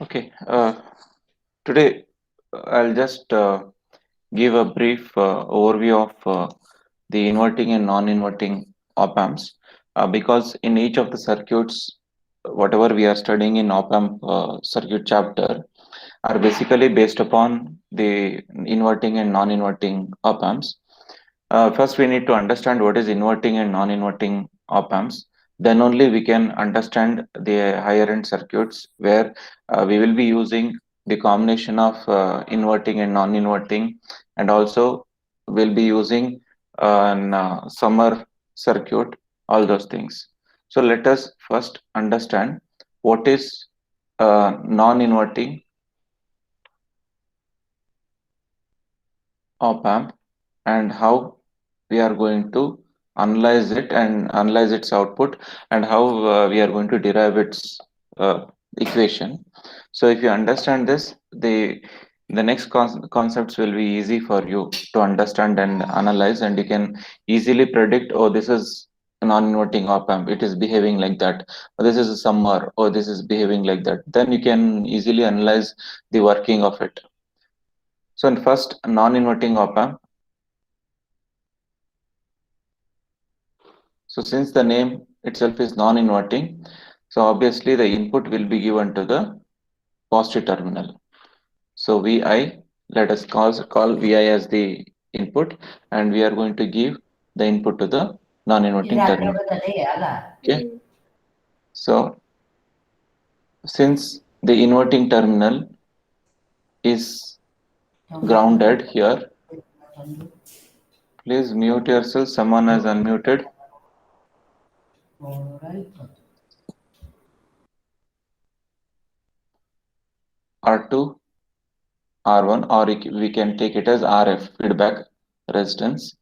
Okay, today I'll just give a brief overview of the inverting and non-inverting op amps because in each of the circuits, whatever we are studying in op amp circuit chapter are basically based upon the inverting and non-inverting op amps. First, we need to understand what is inverting and non-inverting op amps. Then only we can understand the higher end circuits where we will be using the combination of inverting and non-inverting, and also we'll be using an summer circuit, all those things. So let us first understand what is non-inverting op amp and how we are going to analyze it and analyze its output, and how we are going to derive its equation. So if you understand this, the next concepts will be easy for you to understand and analyze, and you can easily predict, oh, this is a non-inverting op amp, it is behaving like that, or this is a summer, or this is behaving like that. Then you can easily analyze the working of it. So in first, non-inverting op amp. So since the name itself is non-inverting, so obviously the input will be given to the positive terminal. So Vi, let us call Vi as the input, and we are going to give the input to the non-inverting terminal. Okay. Mm. So since the inverting terminal is grounded here, please mute yourself. Someone has unmuted. R2, R1, or we can take it as RF, feedback resistance.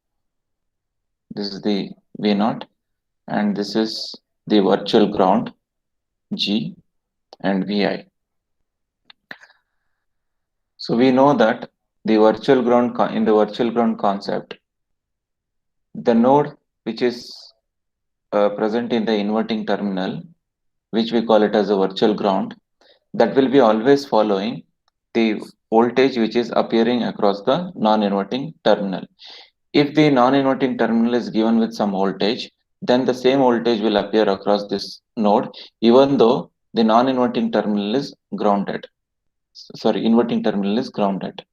This is the V0, and this is the virtual ground G and Vi. So we know that the virtual ground in the virtual ground concept, the node which is present in the inverting terminal, which we call it as a virtual ground, that will be always following the voltage which is appearing across the non-inverting terminal. If the non-inverting terminal is given with some voltage, then the same voltage will appear across this node, even though the non-inverting terminal is grounded. Sorry, inverting terminal is grounded.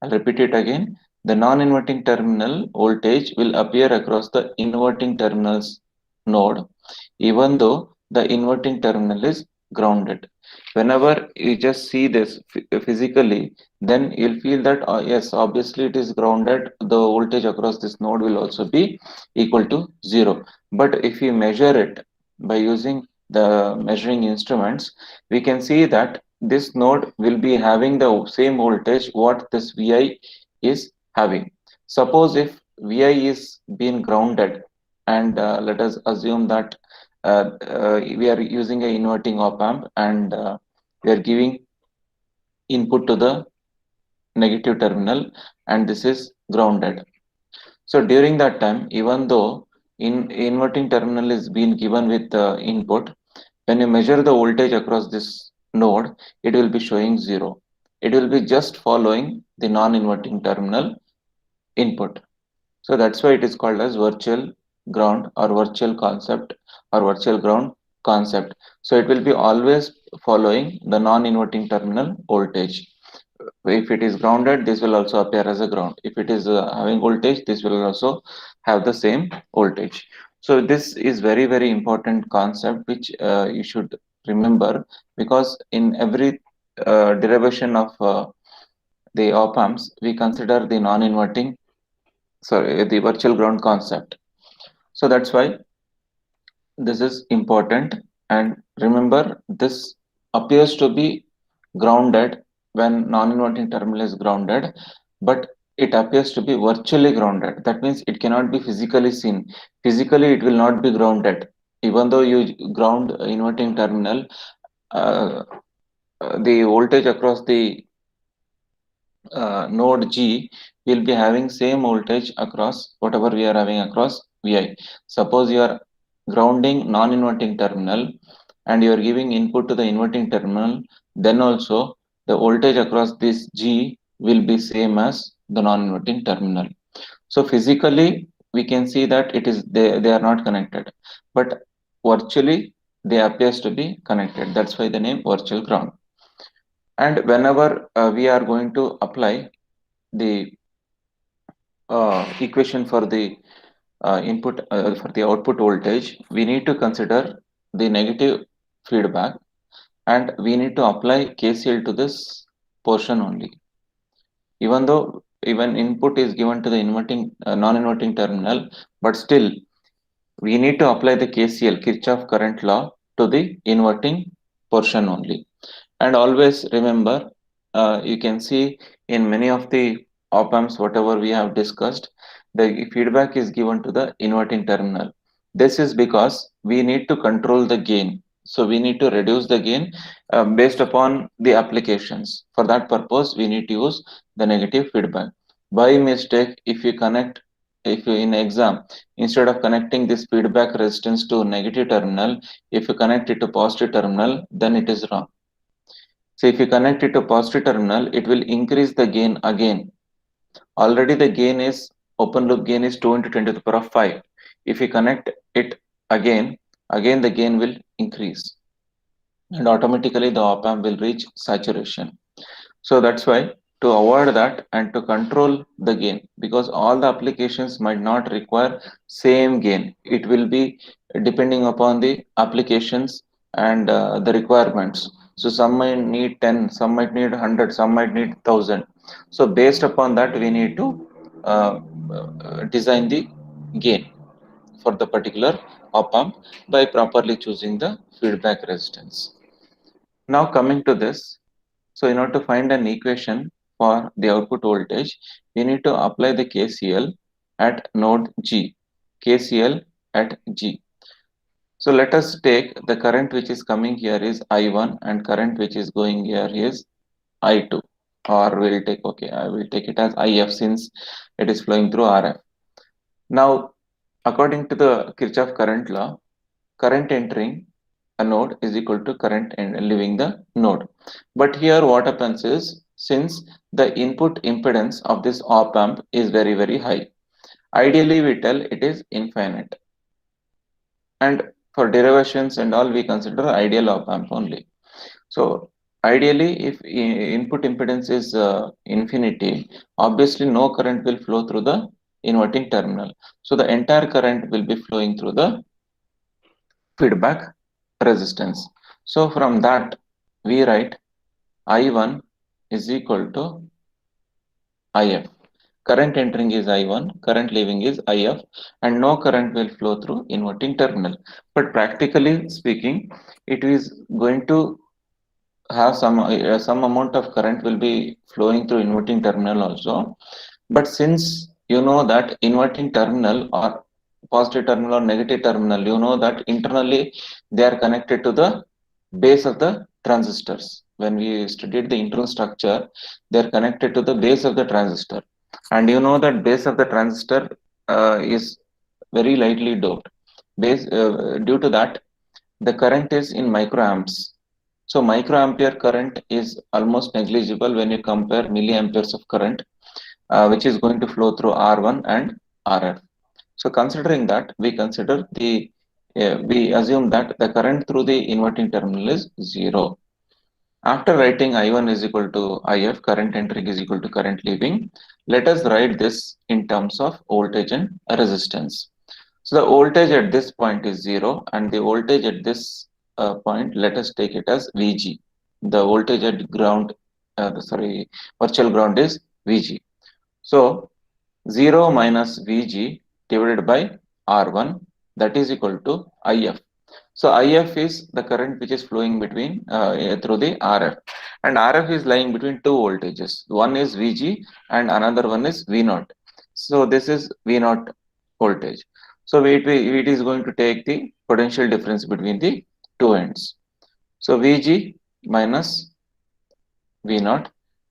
I'll repeat it again. The non-inverting terminal voltage will appear across the inverting terminal's node, even though the inverting terminal is grounded. Whenever you just see this physically, then you'll feel that yes, obviously it is grounded. The voltage across this node will also be equal to zero. But if we measure it by using the measuring instruments, we can see that this node will be having the same voltage what this Vi is having. Suppose if Vi is being grounded, and let us assume that we are using a inverting op amp, and we are giving input to the negative terminal, and this is grounded. So during that time, even though in inverting terminal is being given with input, when you measure the voltage across this node, it will be showing zero. It will be just following the non-inverting terminal input. So that's why it is called as virtual ground or virtual concept or virtual ground concept. So it will be always following the non-inverting terminal voltage. If it is grounded, this will also appear as a ground. If it is having voltage, this will also have the same voltage. So this is very, very important concept which you should remember, because in every derivation of the op amps, we consider the non-inverting, sorry, the virtual ground concept. So that's why this is important. And remember, this appears to be grounded when non-inverting terminal is grounded, but it appears to be virtually grounded. That means it cannot be physically seen. Physically, it will not be grounded. Even though you ground inverting terminal, uh, the voltage across the node G will be having same voltage across whatever we are having across Vi. Suppose you are grounding non-inverting terminal and you are giving input to the inverting terminal, then also the voltage across this G will be same as the non-inverting terminal. So physically we can see that they are not connected, but virtually they appears to be connected. That's why the name virtual ground. And whenever we are going to apply the equation for the input for the output voltage, we need to consider the negative feedback and we need to apply KCL to this portion only. Even though even input is given to the inverting non-inverting terminal, but still we need to apply the KCL, Kirchhoff current law, to the inverting portion only. And always remember, you can see in many of the op amps, whatever we have discussed, the feedback is given to the inverting terminal. This is because we need to control the gain. So we need to reduce the gain based upon the applications. For that purpose, we need to use the negative feedback. By mistake, if you in exam, instead of connecting this feedback resistance to negative terminal, if you connect it to positive terminal, then it is wrong. So if you connect it to positive terminal, it will increase the gain again. Already the gain is open loop gain is 2 into 10 to the power of 5. If you connect it again the gain will increase and automatically the op amp will reach saturation. So that's why to avoid that and to control the gain, because all the applications might not require same gain. It will be depending upon the applications and the requirements. So some might need 10, some might need 100, some might need 1000. So based upon that, we need to design the gain for the particular op amp by properly choosing the feedback resistance. Now coming to this, so in order to find an equation for the output voltage, we need to apply the KCL at node G. KCL at G. So let us take the current which is coming here is I1 and current which is going here is I2, or we'll take, okay, I will take it as IF since it is flowing through RF. Now according to the Kirchhoff current law, current entering a node is equal to current leaving the node. But here what happens is, since the input impedance of this op amp is very high, ideally we tell it is infinite. And for derivations and all, we consider ideal op amp only. So ideally, if input impedance is infinity, obviously no current will flow through the inverting terminal. So the entire current will be flowing through the feedback resistance. So from that, we write I1 is equal to IF. Current entering is I1, current leaving is IF, and no current will flow through inverting terminal. But practically speaking, it is going to have some amount of current will be flowing through inverting terminal also. But since you know that inverting terminal or positive terminal or negative terminal, you know that internally they are connected to the base of the transistors. When we studied the internal structure, they are connected to the base of the transistor. And you know that base of the transistor is very lightly doped. Due to that, the current is in microamps. So microampere current is almost negligible when you compare milliamperes of current, which is going to flow through R1 and RF. So considering that, we assume that the current through the inverting terminal is 0. After writing I1 is equal to IF, current entering is equal to current leaving, let us write this in terms of voltage and resistance. So the voltage at this point is 0 and the voltage at this point, let us take it as VG. The voltage at virtual ground is VG. So 0 minus Vg divided by R1, that is equal to IF. So IF is the current which is flowing between through the RF, and RF is lying between two voltages. One is Vg and another one is V0. So this is V0 voltage. So it is going to take the potential difference between the two ends. So Vg minus V0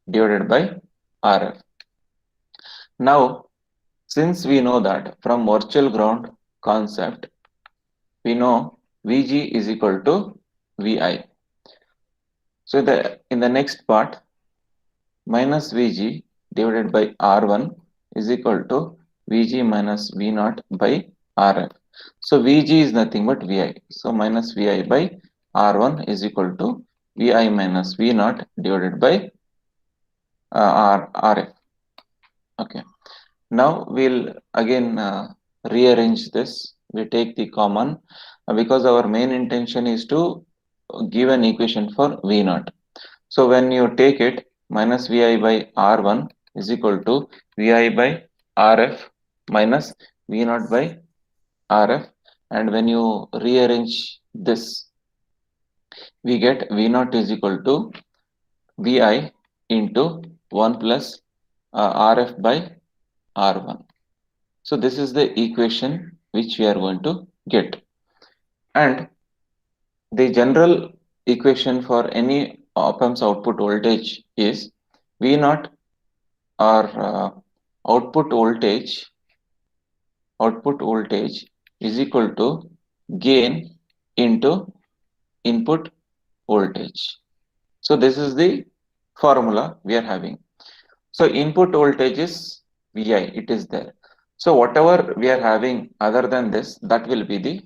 divided by RF. Now, since we know that from virtual ground concept, we know Vg is equal to Vi. So in the next part, minus Vg divided by R1 is equal to Vg minus V naught by Rf. So Vg is nothing but Vi. So minus Vi by R1 is equal to Vi minus V naught divided by Rf. Okay. Now we'll again rearrange this. We take the common because our main intention is to give an equation for V naught. So when you take it, minus Vi by R1 is equal to Vi by Rf minus V naught by Rf, and when you rearrange this, we get V naught is equal to Vi into 1 plus Rf by R1. So this is the equation which we are going to get. And the general equation for any op-amp's output voltage is V naught or output voltage is equal to gain into input voltage. So this is the formula we are having. So input voltage is Vi, it is there. So whatever we are having other than this, that will be the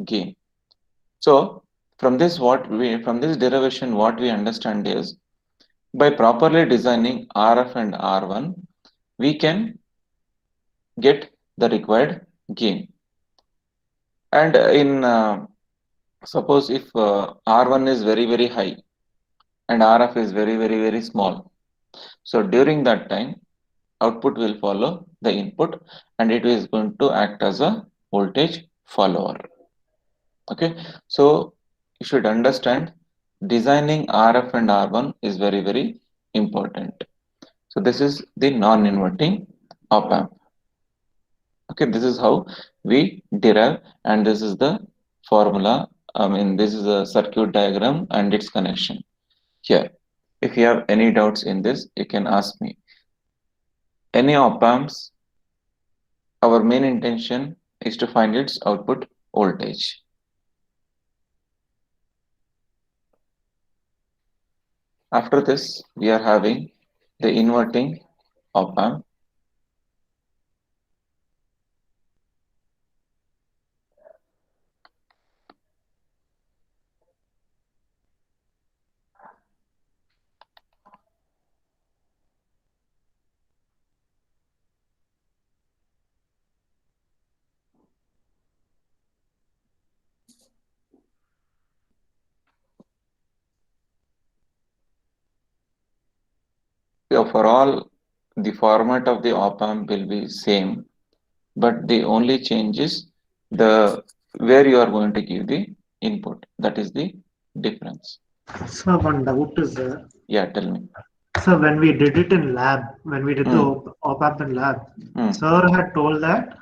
gain. So from this derivation, what we understand is by properly designing RF and R1, we can get the required gain. And in suppose if R1 is very high and RF is very small, so during that time output will follow the input and it is going to act as a voltage follower. Okay, so you should understand designing RF and R1 is very important. So this is the non-inverting op amp. Okay, this is how we derive, and this is the formula. I mean, this is a circuit diagram and its connection here. If you have any doubts in this, you can ask me. Any op amps, our main intention is to find its output voltage. After this, we are having the inverting op amp. So for all, the format of the op amp will be same, but the only change is the where you are going to give the input. That is the difference. So one doubt is there. Yeah, tell me. So when we did it in lab, when we did the Hmm. op-amp in lab, Hmm. sir had told that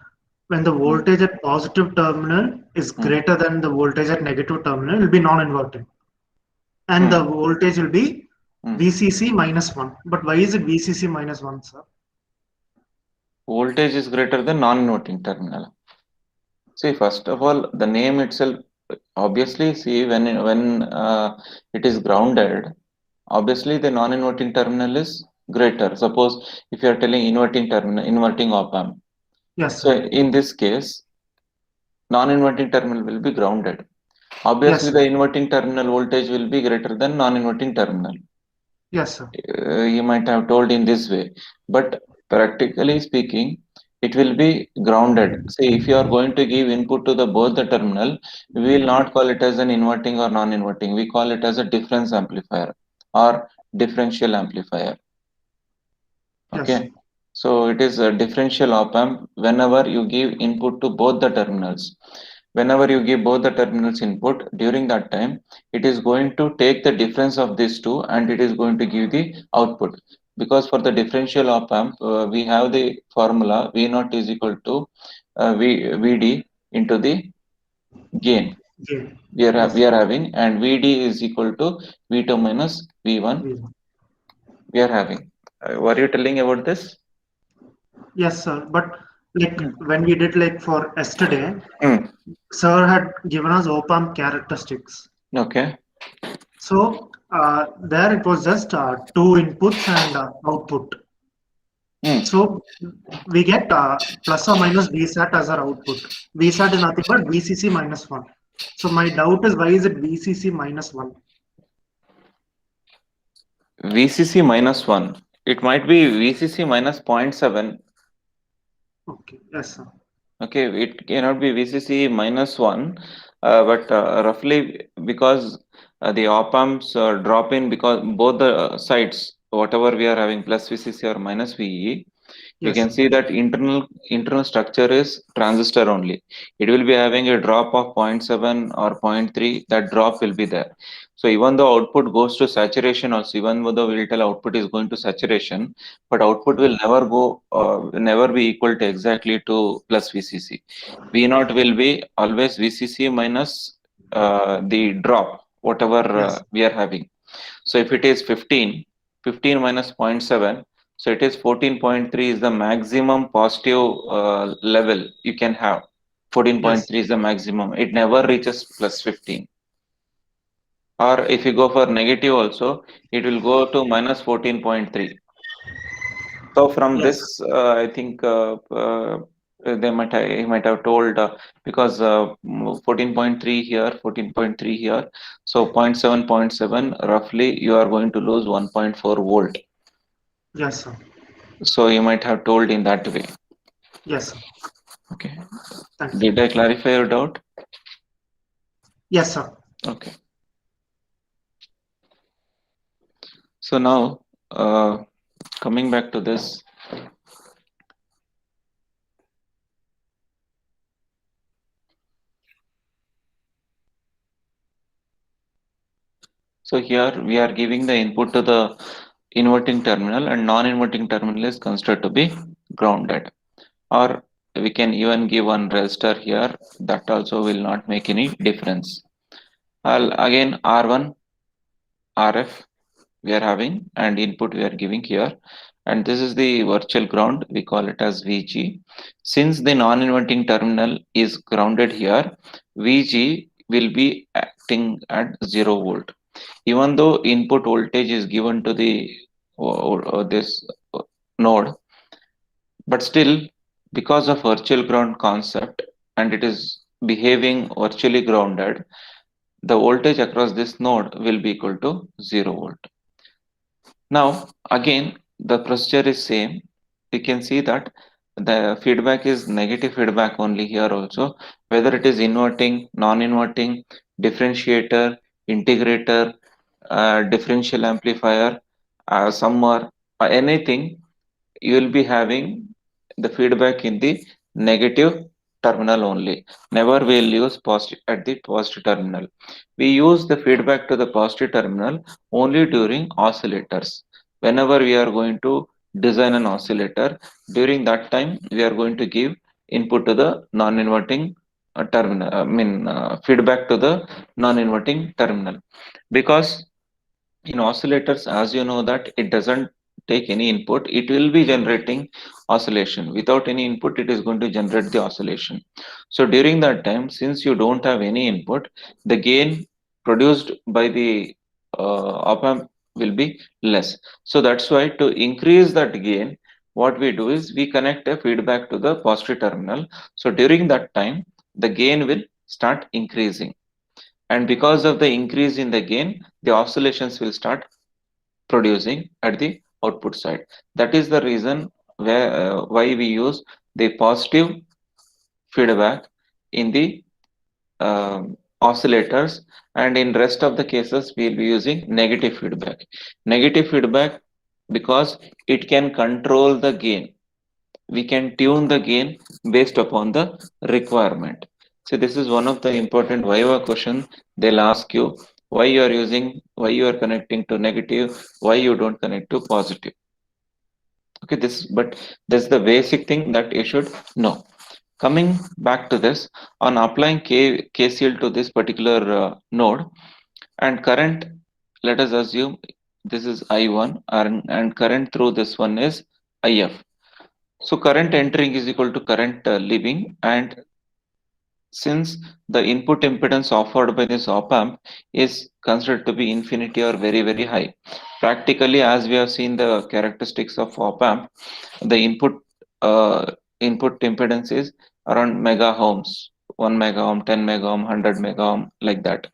when the Hmm. voltage at positive terminal is Hmm. greater than the voltage at negative terminal, it will be non-inverting. And the Hmm. voltage will be Hmm. VCC minus 1. But why is it VCC minus 1, sir? Voltage is greater than non-inverting terminal. See, first of all, the name itself, obviously, see, when it is grounded, obviously the non-inverting terminal is greater. Suppose if you are telling inverting terminal, inverting op amp. Yes, So sir. in this case, non-inverting terminal will be grounded. Yes, Obviously, sir. the inverting terminal voltage will be greater than non-inverting terminal. Yes, sir. You might have told in this way, but practically speaking, it will be grounded. Say, if you are going to give input to the both the terminal, we will not call it as an inverting or non-inverting. We call it as a difference amplifier or differential amplifier. Yes, sir. Okay, so it is a differential op amp whenever you give input to both the terminals. Whenever you give both the terminals input, during that time, it is going to take the difference of these two and it is going to give the output. Because for the differential op amp, we have the formula V naught is equal to Vd into the gain Yeah. we Yes. are having, and Vd is equal to V2 minus V1 Yeah. we are having. Were you telling about this? Yes, sir. But like Hmm. when we did like for yesterday, Hmm. sir had given us op-amp characteristics. Okay. So There it was just two inputs and output. Hmm. So we get plus or minus VSAT as our output. VSAT is nothing but VCC minus 1. So my doubt is why is it VCC minus 1? VCC minus 1. It might be VCC minus 0.7. Okay, yes, sir. Okay, it cannot be VCC minus 1, but roughly because the op amps drop in because both the sides, whatever we are having plus VCC or minus VE, you Yes, can sir. see that internal structure is transistor only. It will be having a drop of zero point 0.7 or zero point 0.3. That drop will be there. So even though output goes to saturation, also even though we'll tell output is going to saturation, but output will never go, never be equal to exactly to plus VCC. V naught will be always VCC minus the drop, whatever Yes, we are having. So if it is 15, 15 minus zero point 0.7, so it is 14.3 is the maximum positive level you can have. yes, 14.3 is the maximum. It never reaches plus 15. Or if you go for negative also, it will go to minus 14.3. So from yes, this, I think he might have told because 14.3 here, 14.3 here, so zero point 0.7, zero point 0.7 roughly you are going to lose 1.4 volt. yes, sir. So you might have told in that way. Yes, sir. Okay. Thank you. Did I clarify your doubt? Yes, sir. Okay. So now coming back to this, so here we are giving the input to the inverting terminal and non-inverting terminal is considered to be grounded. Or we can even give one resistor here, that also will not make any difference. Again R1 RF we are having and input we are giving here, and this is the virtual ground, we call it as VG. Since the non-inverting terminal is grounded here, VG will be acting at 0 volt even though input voltage is given to the this node, but still because of virtual ground concept and it is behaving virtually grounded, the voltage across this node will be equal to 0 volt. Now again the procedure is same. We can see that the feedback is negative feedback only here also, whether it is inverting, non-inverting, differentiator, integrator, differential amplifier, summer, anything, you will be having the feedback in the negative terminal only. Never will use positive at the positive terminal. We use the feedback to the positive terminal only during oscillators. Whenever we are going to design an oscillator, during that time we are going to give input to the non-inverting terminal. I mean feedback to the non-inverting terminal, because in oscillators, as you know that it doesn't take any input, it will be generating oscillation. Without any input, it is going to generate the oscillation. So during that time, since you don't have any input, the gain produced by the op amp will be less. So that's why to increase that gain, what we do is we connect a feedback to the positive terminal. So during that time, the gain will start increasing, and because of the increase in the gain, the oscillations will start producing at the output side. That is the reason why we use the positive feedback in the oscillators, and in rest of the cases we will be using negative feedback. Negative feedback because it can control the gain. We can tune the gain based upon the requirement. So this is one of the important Viva question. They'll ask you why you are using, why you are connecting to negative, why you don't connect to positive. Okay, this is the basic thing that you should know. Coming back to this, on applying KCL to this particular node and current, let us assume this is I1 and current through this one is IF. So current entering is equal to current leaving, and since the input impedance offered by this op amp is considered to be infinity or very very high. Practically, as we have seen the characteristics of op amp, the input impedance is around mega ohms, 1 mega ohm, 10 mega ohm, 100 mega ohm, like that.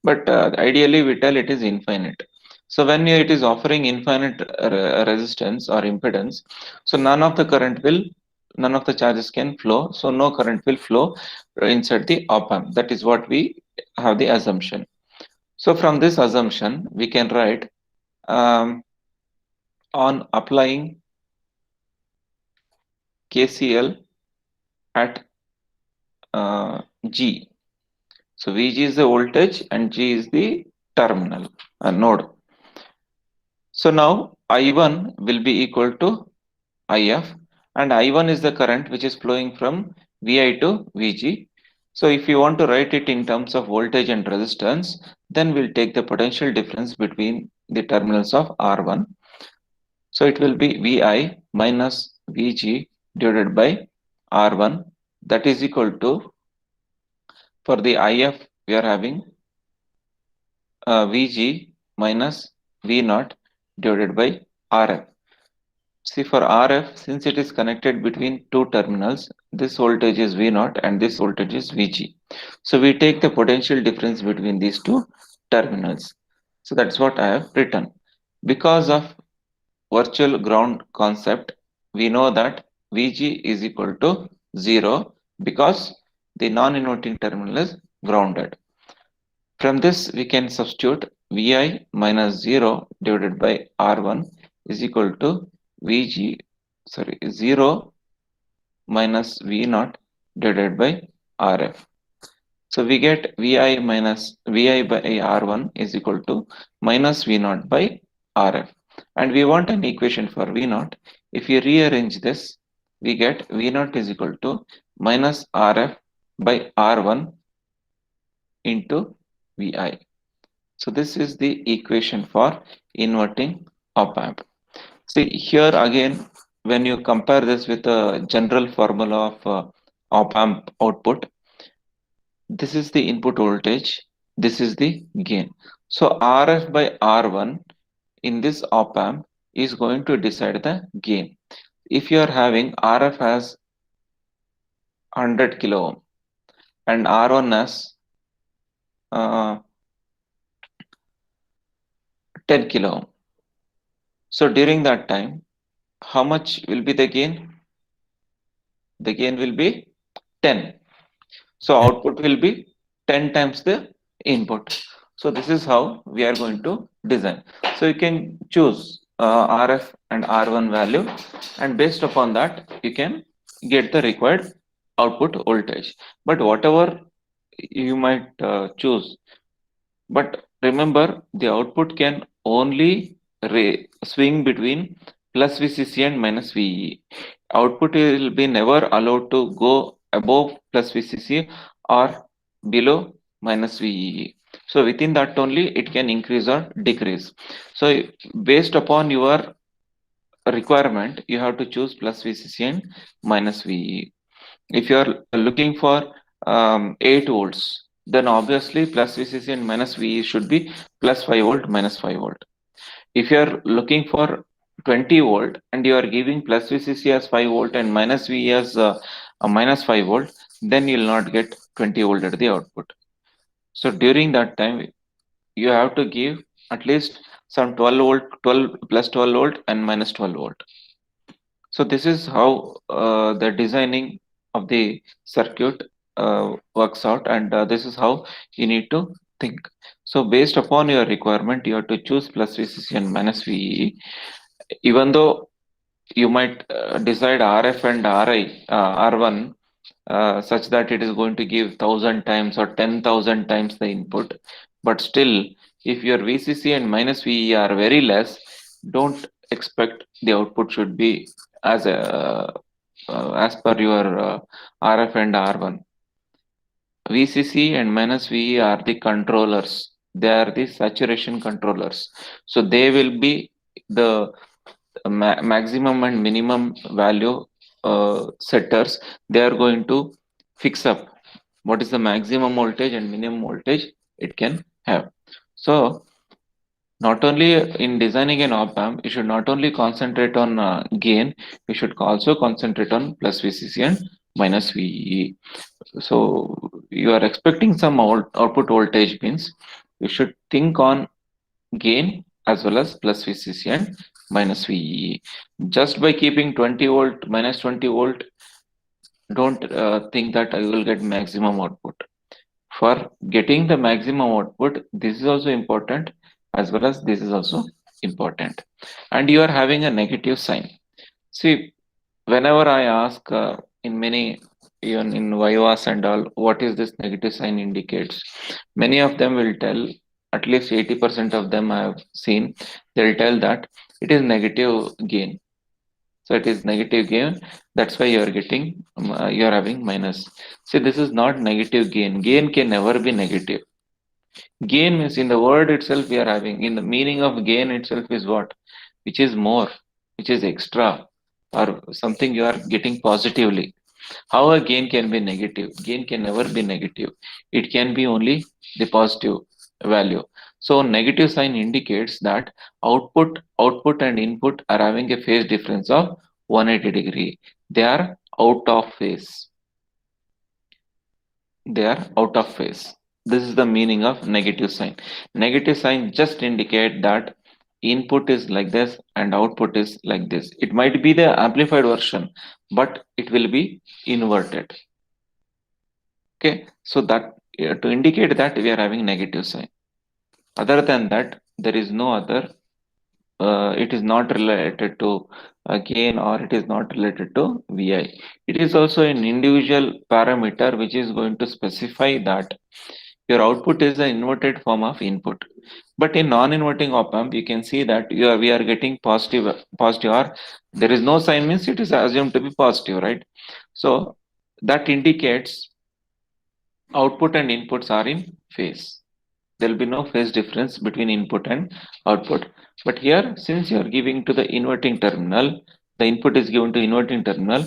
But ideally, we tell it is infinite. So when it is offering infinite resistance or impedance, so none of the charges can flow. So no current will flow inside the op amp. That is what we have the assumption. So from this assumption, we can write, on applying KCL at G. So Vg is the voltage and G is the terminal node. So now I1 will be equal to IF, and I1 is the current which is flowing from Vi to Vg. So if you want to write it in terms of voltage and resistance, then we'll take the potential difference between the terminals of R1. So it will be Vi minus Vg divided by R1, that is equal to, for the IF we are having Vg minus V0 divided by Rf. See, for Rf, since it is connected between two terminals, this voltage is V0 and this voltage is Vg. So we take the potential difference between these two terminals. So that's what I have written. Because of virtual ground concept, we know that Vg is equal to 0 because the non-inverting terminal is grounded. From this, we can substitute Vi minus 0 divided by R1 is equal to 0 minus V0 divided by Rf. So we get Vi by R1 is equal to minus V0 by Rf. And we want an equation for V0. If you rearrange this, we get V0 is equal to minus Rf by R1 into Vi. So this is the equation for inverting op amp. See here again, when you compare this with the general formula of op amp output, this is the input voltage, this is the gain. So Rf by R1 in this op amp is going to decide the gain. If you are having Rf as 100 kilo ohm and R1 as 10 kilo ohm, so during that time, how much will be the gain? The gain will be 10. So output will be 10 times the input. So this is how we are going to design. So you can choose RF and R1 value, and based upon that you can get the required output voltage. But whatever you might choose, but remember the output can only swing between plus VCC and minus VE. Output will be never allowed to go above plus VCC or below minus VE. So within that only it can increase or decrease. So based upon your requirement, you have to choose plus VCC and minus VE. If you are looking for 8 volts, then obviously plus VCC and minus VE should be plus 5 volt minus 5 volt. If you are looking for 20 volt and you are giving plus VCC as 5 volt and minus VE as a minus 5 volt, then you will not get 20 volt at the output. So during that time, you have to give at least some 12 volt, 12 plus 12 volt and minus 12 volt. So this is how the designing of the circuit works out, and this is how you need to think. So based upon your requirement, you have to choose plus VCC and minus VE. Even though you might decide RF and R1 such that it is going to give 1000 times or 10,000 times the input, but still, if your VCC and minus VE are very less, don't expect the output should be as per your RF and R1. VCC and minus VE are the controllers. They are the saturation controllers. So they will be the maximum and minimum value setters. They are going to fix up. what is the maximum voltage and minimum voltage it can have. So not only in designing an op amp, you should not only concentrate on gain, you should also concentrate on plus VCC and minus VEE. So you are expecting some output voltage means you should think on gain as well as plus VCC and minus VEE. Just by keeping 20 volt minus 20 volt, don't think that I will get maximum output. For getting the maximum output, this is also important as well as this is also important. And you are having a negative sign. See, whenever I ask in many, even in Vivas and all, what is this negative sign indicates? Many of them will tell, at least 80% of them I have seen, they'll tell that it is negative gain. So it is negative gain. That's why you are getting, you are having minus. See, this is not negative gain. Gain can never be negative. Gain means in the word itself we are having, in the meaning of gain itself is what? Which is more, which is extra, or something you are getting positively. How a gain can be negative? Gain can never be negative. It can be only the positive value. So negative sign indicates that output and input are having a phase difference of 180 degree. They are out of phase. They are out of phase. This is the meaning of negative sign. Negative sign just indicate that input is like this and output is like this. It might be the amplified version, but it will be inverted. Okay, so that to indicate that we are having negative sign. Other than that, there is no other. It is not related to gain or it is not related to VI. It is also an individual parameter which is going to specify that your output is an inverted form of input. But in non-inverting op amp, you can see that we are getting positive, or there is no sign means it is assumed to be positive, right? So that indicates output and inputs are in phase. There will be no phase difference between input and output. But here, since you are giving to the inverting terminal, the input is given to inverting terminal,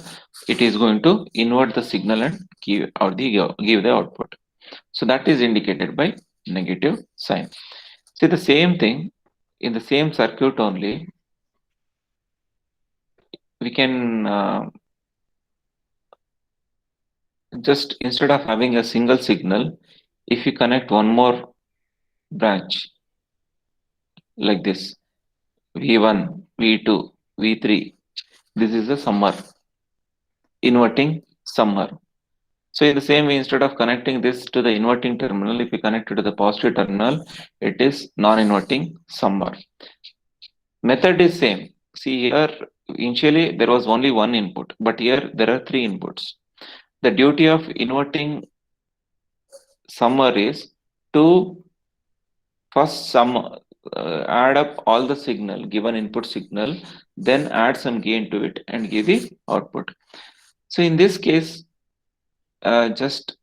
it is going to invert the signal and give the output. So that is indicated by negative sign. See, the same thing in the same circuit only, we can just instead of having a single signal, if you connect one more branch like this, V1, V2, V3, this is a summer, inverting summer. So in the same way, instead of connecting this to the inverting terminal, if you connect it to the positive terminal, it is non-inverting summer. Method is same. See here, initially there was only one input, but here there are three inputs. The duty of inverting summer is to first add up all the signal, given input signal, then add some gain to it and give the output. So in this case, just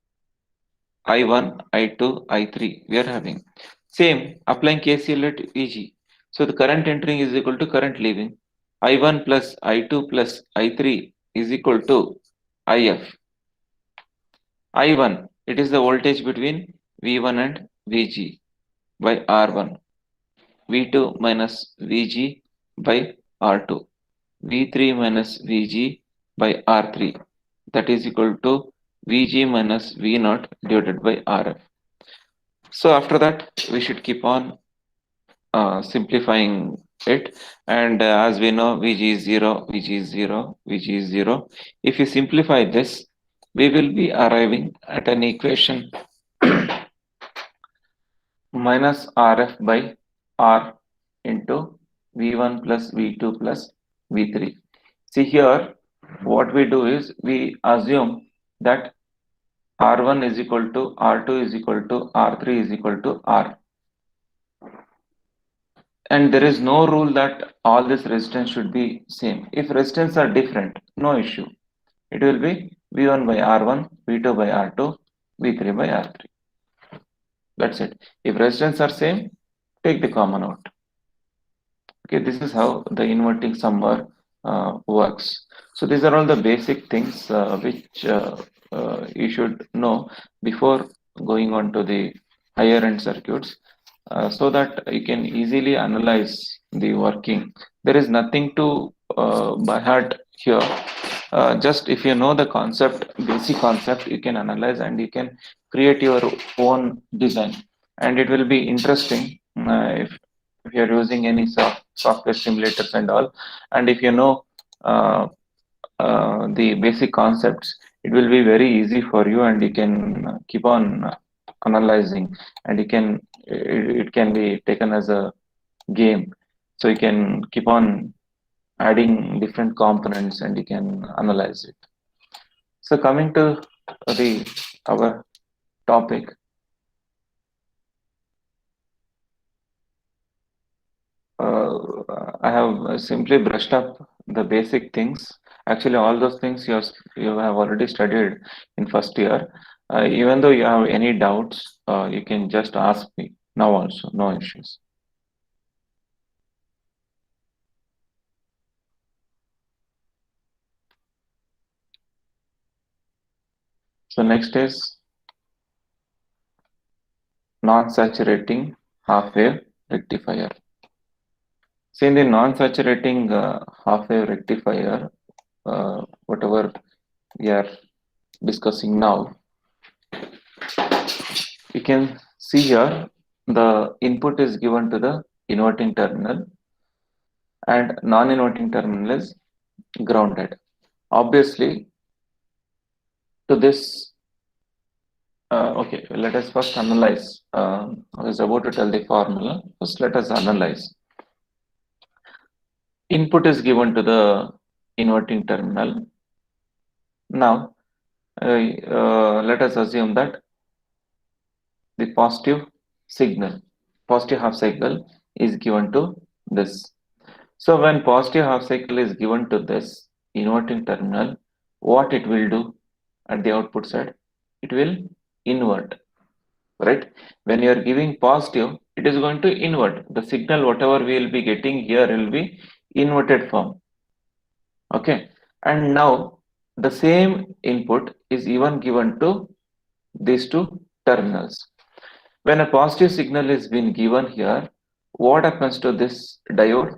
I1, I2, I3 we are having. Same, applying KCL at VG. So the current entering is equal to current leaving. I1 plus I2 plus I3 is equal to IF. I1, it is the voltage between V1 and VG by R1. V2 minus VG by R2. V3 minus VG by R3. That is equal to VG minus V0 divided by RF. So after that, we should keep on simplifying it. And as we know, VG is 0, VG is 0, VG is 0. If you simplify this, we will be arriving at an equation minus RF by R into V1 plus V2 plus V3. See here, what we do is we assume that R1 is equal to R2 is equal to R3 is equal to R. And there is no rule that all this resistance should be same. If resistance are different, no issue. It will be V1 by R1, V2 by R2, V3 by R3. That's it. If resistance are same, take the common out. Okay, this is how the inverting summer works. So these are all the basic things which you should know before going on to the higher end circuits, so that you can easily analyze the working. There is nothing to by heart here. Just if you know the concept, basic concept, you can analyze and you can create your own design, and it will be interesting if you're using any software simulators and all, and if you know uh, the basic concepts, it will be very easy for you, and you can keep on analyzing, and it can be taken as a game. So you can keep on adding different components and you can analyze it. So coming to the our topic, I have simply brushed up the basic things. Actually, all those things you have already studied in first year. Even though you have any doubts, you can just ask me now also, no issues. So next is non-saturating half-wave rectifier. See, in the non-saturating half-wave rectifier, whatever we are discussing now, you can see here the input is given to the inverting terminal and non-inverting terminal is grounded. Obviously, to this, okay, let us first analyze. I was about to tell the formula. First, let us analyze. Input is given to the inverting terminal. Now, let us assume that the positive half cycle is given to this. So when positive half cycle is given to this inverting terminal, what it will do at the output side? It will invert, right? When you are giving positive, it is going to invert. The signal, whatever we will be getting here, will be inverted form. Okay. And now the same input is even given to these two terminals. When a positive signal is being given here, what happens to this diode?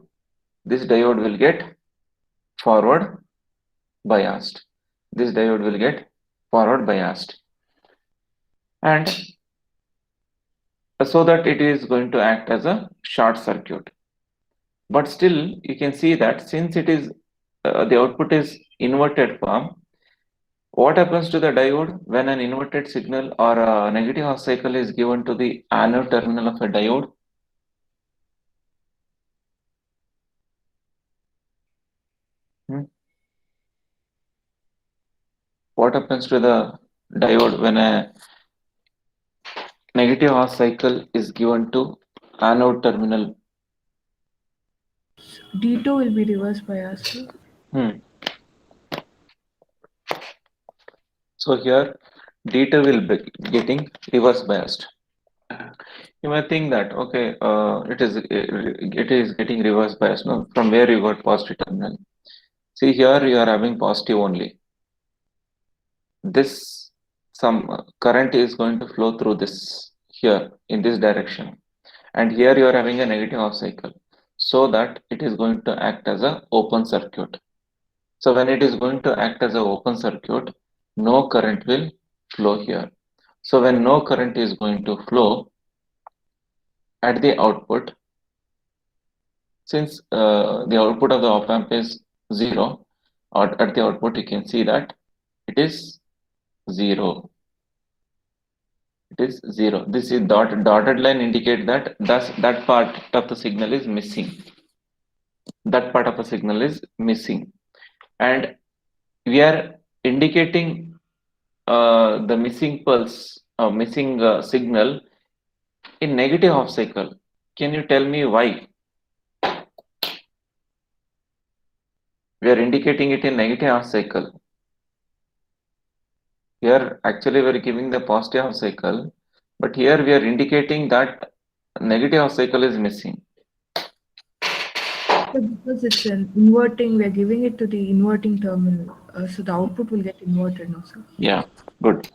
This diode will get forward biased. This diode will get forward biased. And so that it is going to act as a short circuit. But still, you can see that since it is the output is inverted form, what happens to the diode when an inverted signal or a negative half cycle is given to the anode terminal of a diode? What happens to the diode when a negative half cycle is given to anode terminal? D2 will be reverse biased. Hmm. So here D2 will be getting reverse biased. You might think that okay, it is getting reverse biased. No, from where you got positive terminal? See here you are having positive only. This some current is going to flow through this here in this direction, and here you are having a negative half cycle, so that it is going to act as a open circuit. So when it is going to act as an open circuit, no current will flow here. So when no current is going to flow at the output, since the output of the op amp is 0, or at the output you can see that it is 0. It is 0. This is dotted line indicate that thus that part of the signal is missing. That part of the signal is missing, and we are indicating the missing pulse or missing signal in negative half cycle. Can you tell me why we are indicating it in negative half cycle? Here actually we are giving the positive half cycle, but here we are indicating that negative half cycle is missing. So because it's an inverting, we're giving it to the inverting terminal. So the output will get inverted now, sir. Yeah, good.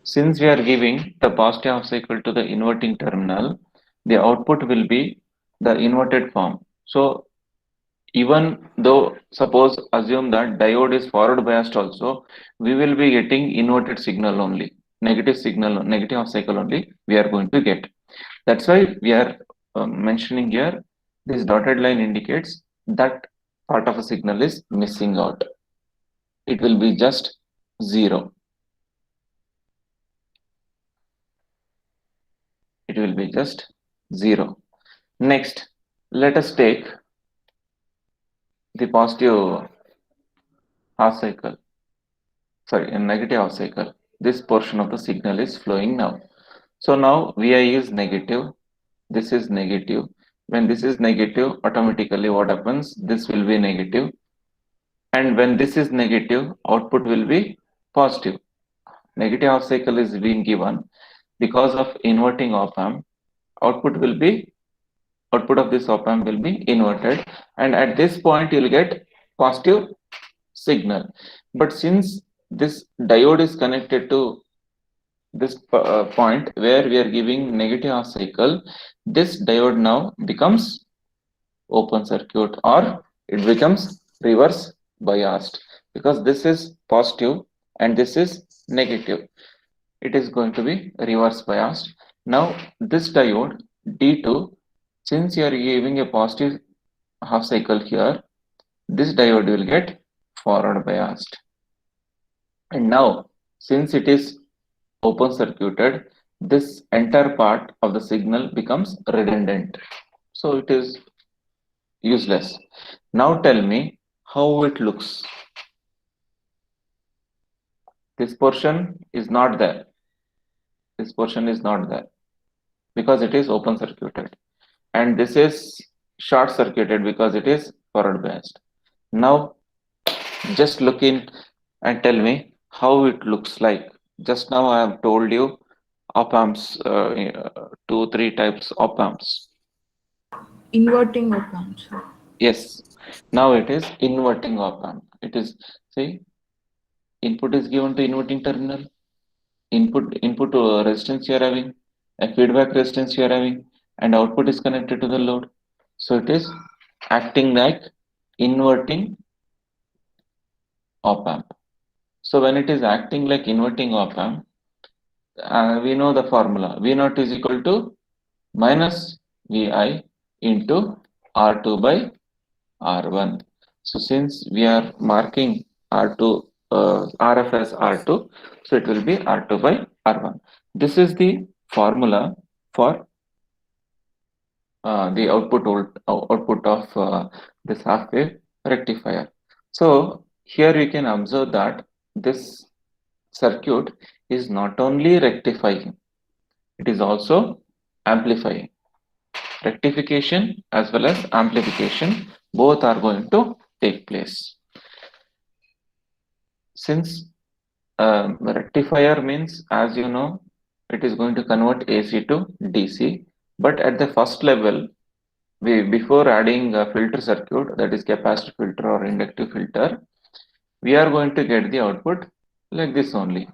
Since we are giving the positive half cycle to the inverting terminal, the output will be the inverted form. So even though suppose assume that diode is forward biased also, we will be getting inverted signal only, negative signal, negative half cycle only we are going to get. That's why we are mentioning here this dotted line indicates that part of a signal is missing out. It will be just 0. It will be just 0. Next, let us take the positive half cycle, sorry, a negative half cycle. This portion of the signal is flowing now. So now Vi is negative, this is negative. When this is negative, automatically what happens? This will be negative. And when this is negative, output will be positive. Negative half cycle is being given because of inverting op amp. Output will be output of this op amp will be inverted, and at this point you'll get positive signal. But since this diode is connected to this point where we are giving negative half cycle, this diode now becomes open circuit, or it becomes reverse biased, because this is positive and this is negative. It is going to be reverse biased. Now this diode D2, since you are giving a positive half cycle here, this diode will get forward biased. And now since it is open circuited, this entire part of the signal becomes redundant. So it is useless. Now tell me how it looks. This portion is not there. This portion is not there because it is open circuited. And this is short circuited because it is forward biased. Now just look in and tell me how it looks like. Just now I have told you op amps, 2, 3 types op amps. Inverting op amp, sir. Yes, now it is inverting op amp. It is, see, input is given to inverting terminal, input resistance you are having, a feedback resistance you are having, and output is connected to the load. So it is acting like inverting op amp. So when it is acting like inverting op amp, we know the formula. V naught is equal to minus Vi into R2 by R1. So since we are marking R2, RF as R2, so it will be R2 by R1. This is the formula for the output of this half wave rectifier. So here you can observe that this circuit is not only rectifying, it is also amplifying. Rectification as well as amplification, both are going to take place. Since rectifier means, as you know, it is going to convert AC to DC, but at the first level, before adding a filter circuit, that is capacitor filter or inductive filter, we are going to get the output like this only,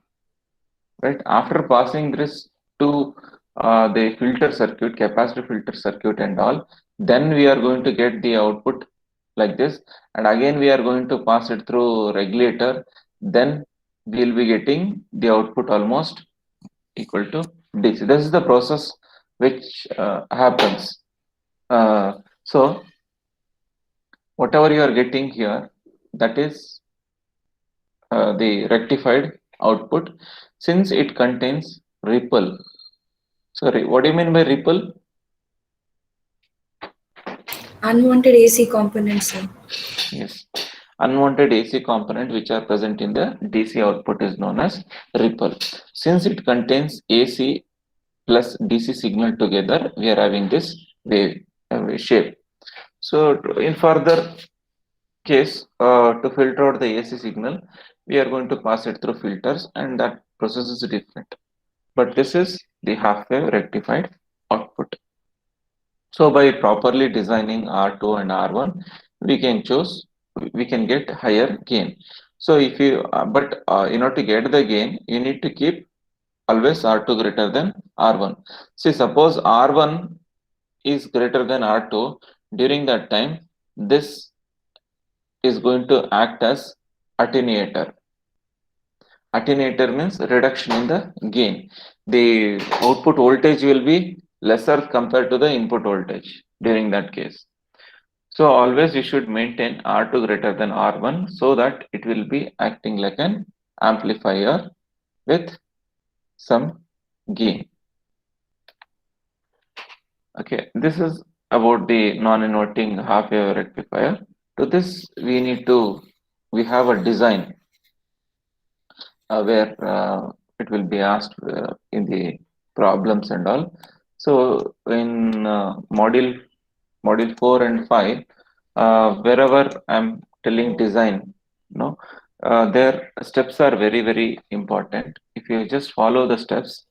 right? After passing this to the filter circuit, capacitor filter circuit and all, then we are going to get the output like this, and again we are going to pass it through regulator, then we will be getting the output almost equal to DC. This is the process which happens. So whatever you are getting here, that is the rectified output, since it contains ripple. Sorry, what do you mean by ripple? Unwanted AC components, sir. Yes, unwanted AC component which are present in the DC output is known as ripple. Since it contains AC plus DC signal together, we are having this wave shape. So in further case, to filter out the AC signal, we are going to pass it through filters, and that process is different. But this is the half wave rectified output. So by properly designing R2 and R1, we can get higher gain. So if you, in order to get the gain, you need to keep always R2 greater than R1. See, suppose R1 is greater than R2, during that time, this is going to act as attenuator. Attenuator means reduction in the gain. The output voltage will be lesser compared to the input voltage during that case. So always you should maintain R2 greater than R1 so that it will be acting like an amplifier with some gain. Okay, this is about the non-inverting half-wave rectifier. To this, we have a design where it will be asked in the problems and all. So in module 4 and 5, wherever I'm telling design, their steps are very, very important. If you just follow the steps,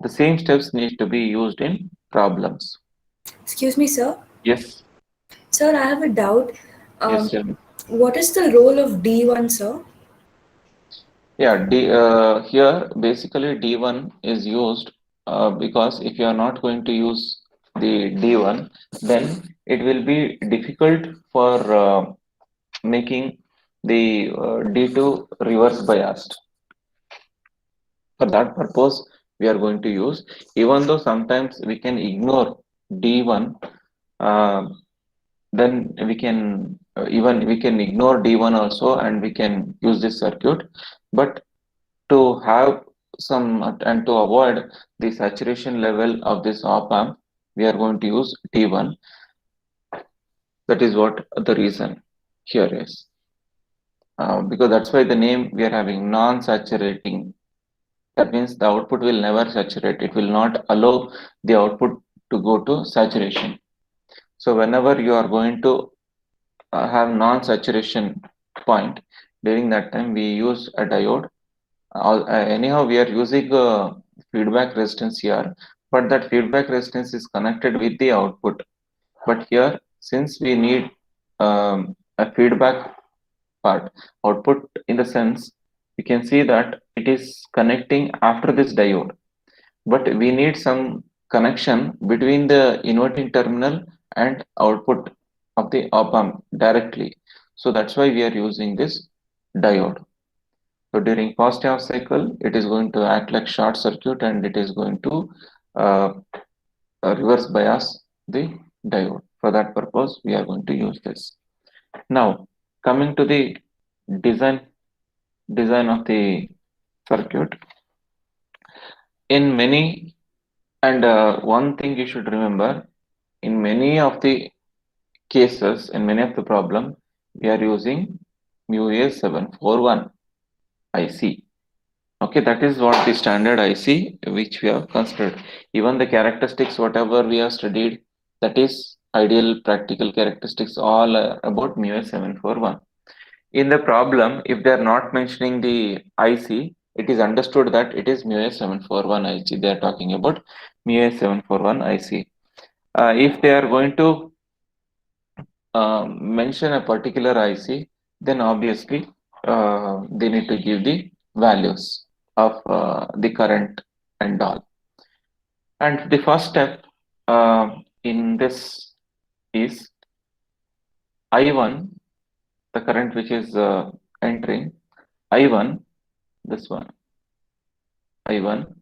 the same steps need to be used in problems. Excuse me, sir. Yes, Sir, I have a doubt. yes, Um, sir. what is the role of D1, sir? Yeah, here basically D1 is used because if you are not going to use the D1, then it will be difficult for making the D2 reverse biased. For that purpose, we are going to use, even though sometimes we can ignore D1, uh, then we can even we can ignore D1 also and we can use this circuit. But to have some and to avoid the saturation level of this op amp, we are going to use D1. That is what the reason here is. Because that's why the name we are having non-saturating. That means the output will never saturate. It will not allow the output to go to saturation. So whenever you are going to have non-saturation point, during that time we use a diode. Anyhow, we are using feedback resistance here, but that feedback resistance is connected with the output. But here, since we need a feedback part, output in the sense, we can see that it is connecting after this diode. But we need some connection between the inverting terminal and output of the op amp directly. So that's why we are using this diode. So during first half cycle, it is going to act like short circuit and it is going to uh, reverse bias the diode. For that purpose, we are going to use this. Now, coming to the design of the circuit, in many and one thing you should remember, in many of the cases, in many of the problem, we are using MUA741 IC. Okay, that is what the standard IC which we have considered. Even the characteristics, whatever we have studied, that is ideal practical characteristics, all about MUA741. In the problem, if they are not mentioning the IC, it is understood that it is MUA741 IC. They are talking about MUA741 IC. If they are going to mention a particular IC, then obviously they need to give the values of the current and all. And the first step in this is I1, the current which is entering, I1, this one, I1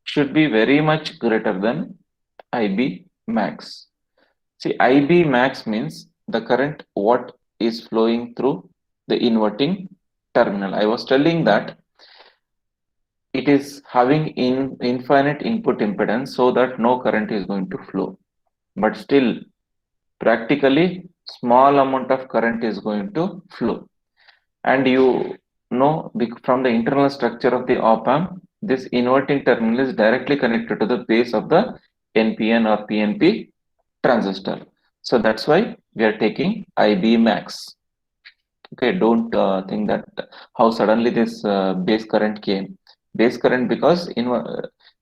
should be very much greater than IB max. See, IB max means the current what is flowing through the inverting terminal. I was telling that it is having infinite input impedance so that no current is going to flow. But still, practically, small amount of current is going to flow. And you know, from the internal structure of the op amp, this inverting terminal is directly connected to the base of the NPN or PNP transistor. So that's why we are taking IB max. Okay, don't think that how suddenly this base current came. Base current because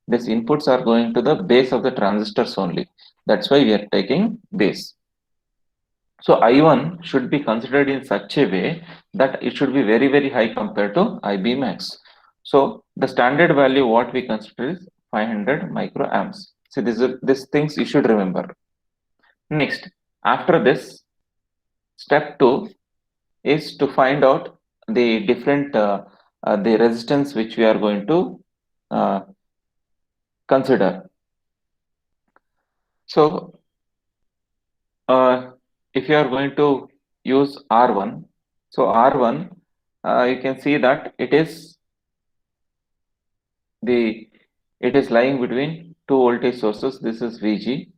These inputs are going to the base of the transistors only. That's why we are taking base. So I1 should be considered in such a way that it should be very, very high compared to IB max. So the standard value what we consider is 500 microamps. So these things you should remember. Next, after this, step 2 is to find out the different the resistance which we are going to consider. So if you are going to use R1, so R1 you can see that it is lying between two voltage sources. This is VG.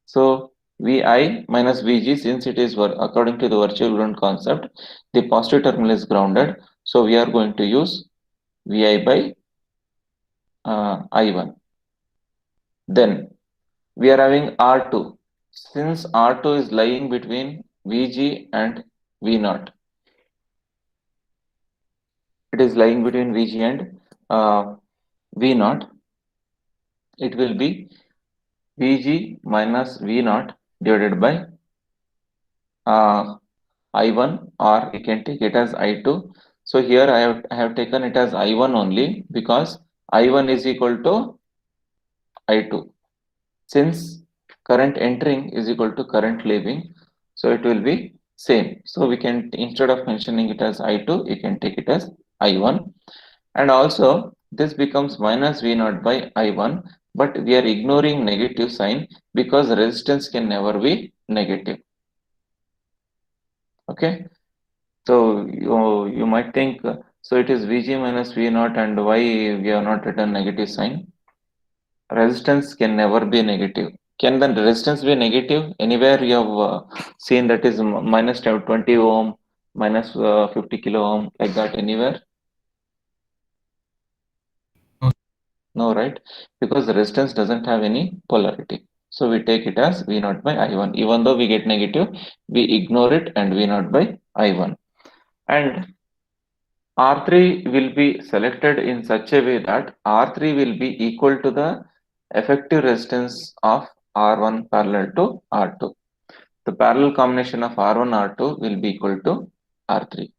So Vi minus Vg, since it is according to the virtual ground concept, the positive terminal is grounded. So we are going to use Vi by I1. Then we are having R2. Since R2 is lying between Vg and V0, it is lying between Vg and V0. It will be Vg minus V0 divided by I1, or you can take it as I2. So here I have taken it as I1 only because I1 is equal to I2. Since current entering is equal to current leaving, so it will be same. So we can, instead of mentioning it as I2, you can take it as I1. And also this becomes minus V0 by I1, but we are ignoring negative sign because resistance can never be negative. Okay. So you might think, so it is Vg minus V0, and why we have not written negative sign? Resistance can never be negative. Can the resistance be negative? Anywhere you have seen that is minus 20 ohm, minus 50 kilo ohm, like that anywhere? No, right? Because the resistance doesn't have any polarity. So we take it as V0 by I1. Even though we get negative, we ignore it and V0 by I1. And R3 will be selected in such a way that R3 will be equal to the effective resistance of R1 parallel to R2. The parallel combination of R1 R2 will be equal to R3.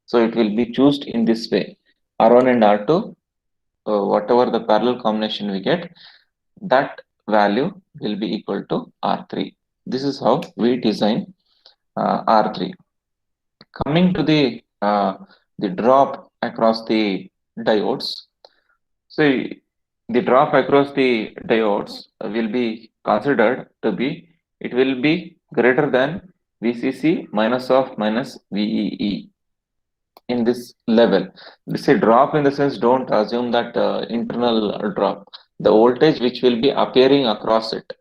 So it will be chosen in this way. R1 and R2, whatever the parallel combination we get, that value will be equal to R3. This is how we design R3. Coming to the drop across the diodes. So the drop across the diodes will be considered to be, it will be greater than VCC minus of minus VEE in this level. This is drop in the sense, don't assume that internal drop. The voltage which will be appearing across it,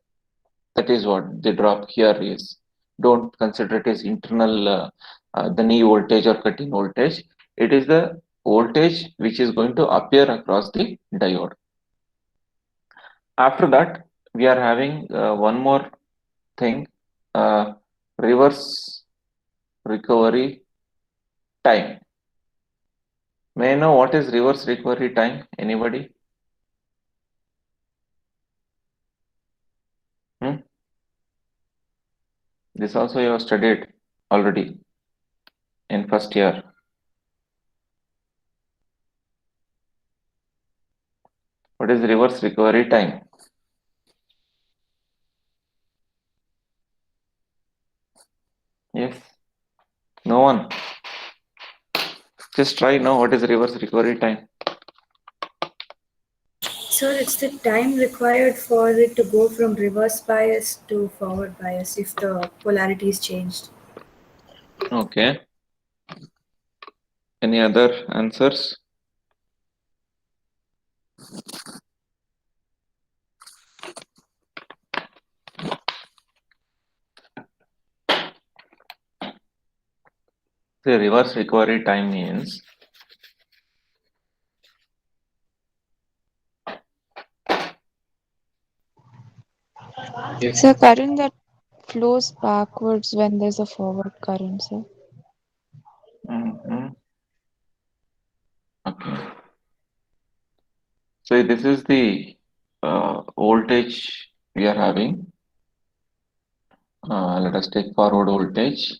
that is what the drop here is. Don't consider it as internal the knee voltage or cutting voltage. It is the voltage which is going to appear across the diode. After that, we are having one more thing, reverse recovery time. May I know what is reverse recovery time? Anybody? This also you have studied already in first year. What is reverse recovery time? Yes. No one. Just try now. What is reverse recovery time? Sir, it's the time required for it to go from reverse bias to forward bias if the polarity is changed. Okay. Any other answers? The reverse recovery time means So current that flows backwards when there's a forward current, sir. okay. So this is the voltage we are having. Let us take forward voltage.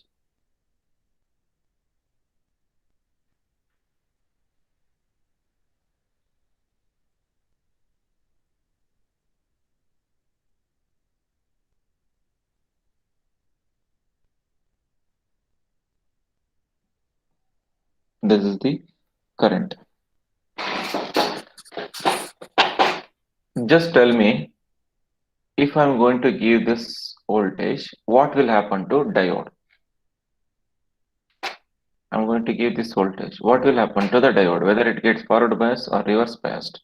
This is the current. Just tell me, if I'm going to give this voltage, what will happen to diode? I'm going to give this voltage. What will happen to the diode, whether it gets forward biased or reverse biased?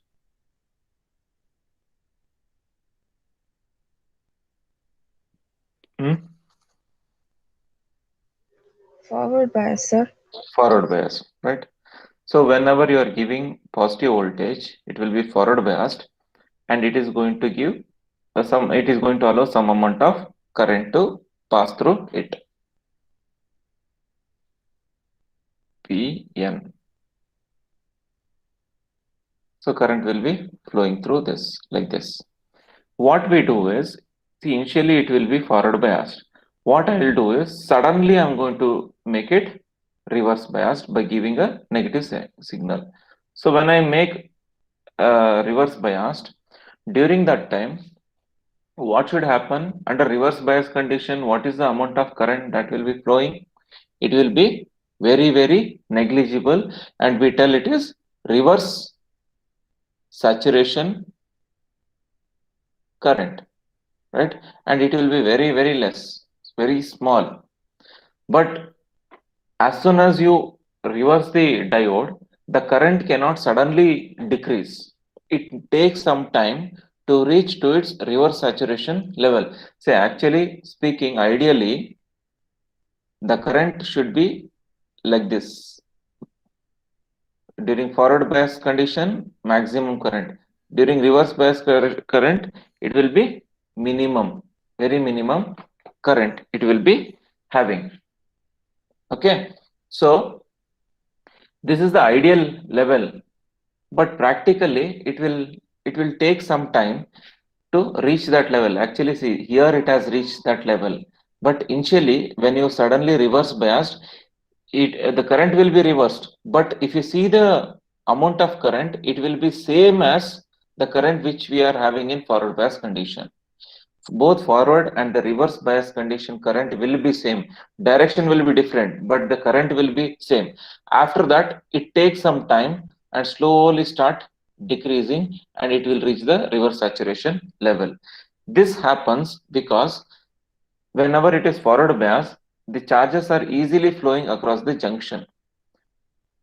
Forward bias, sir. Forward bias, right? So whenever you are giving positive voltage, it will be forward biased, and it is going to give it is going to allow some amount of current to pass through it. Pn. So current will be flowing through this like this. What we do is, see, initially it will be forward biased. What I will do is, suddenly I'm going to make it reverse biased by giving a negative signal. So when I make reverse biased, during that time, what should happen under reverse bias condition? What is the amount of current that will be flowing? It will be very, very negligible, and we tell it is reverse saturation current, right? And it will be very, very less, very small. But as soon as you reverse the diode, the current cannot suddenly decrease. It takes some time to reach to its reverse saturation level. Say, actually speaking, ideally, the current should be like this. During forward bias condition, maximum current. During reverse bias current, it will be minimum, very minimum current it will be having. Okay, so this is the ideal level, but practically it will take some time to reach that level. Actually, see, here it has reached that level, but initially when you suddenly reverse biased, the current will be reversed. But if you see the amount of current, it will be same as the current which we are having in forward bias condition. Both forward and the reverse bias condition current will be same. Direction will be different, but the current will be same. After that, it takes some time and slowly start decreasing, and it will reach the reverse saturation level. This happens because whenever it is forward bias, the charges are easily flowing across the junction,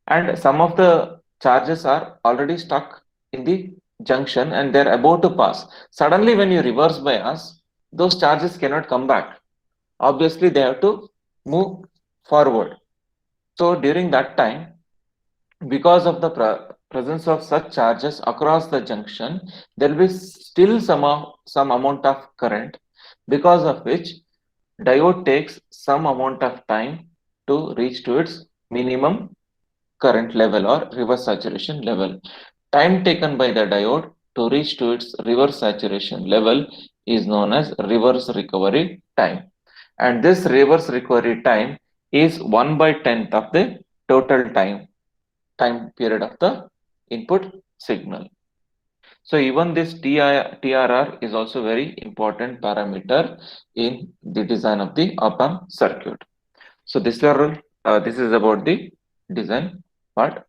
and some of the charges are already stuck in the junction and they're about to pass. Suddenly, when you reverse bias, those charges cannot come back. Obviously, they have to move forward. So during that time, because of the presence of such charges across the junction, there will be still some amount of current, because of which diode takes some amount of time to reach to its minimum current level or reverse saturation level. Time taken by the diode to reach to its reverse saturation level is known as reverse recovery time. And this reverse recovery time is 1/10 of the total time period of the input signal. So even this TRR is also very important parameter in the design of the op-amp circuit. So this is about the design part.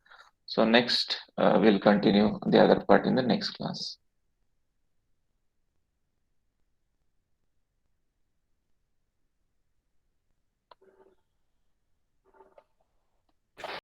So next we'll continue the other part in the next class.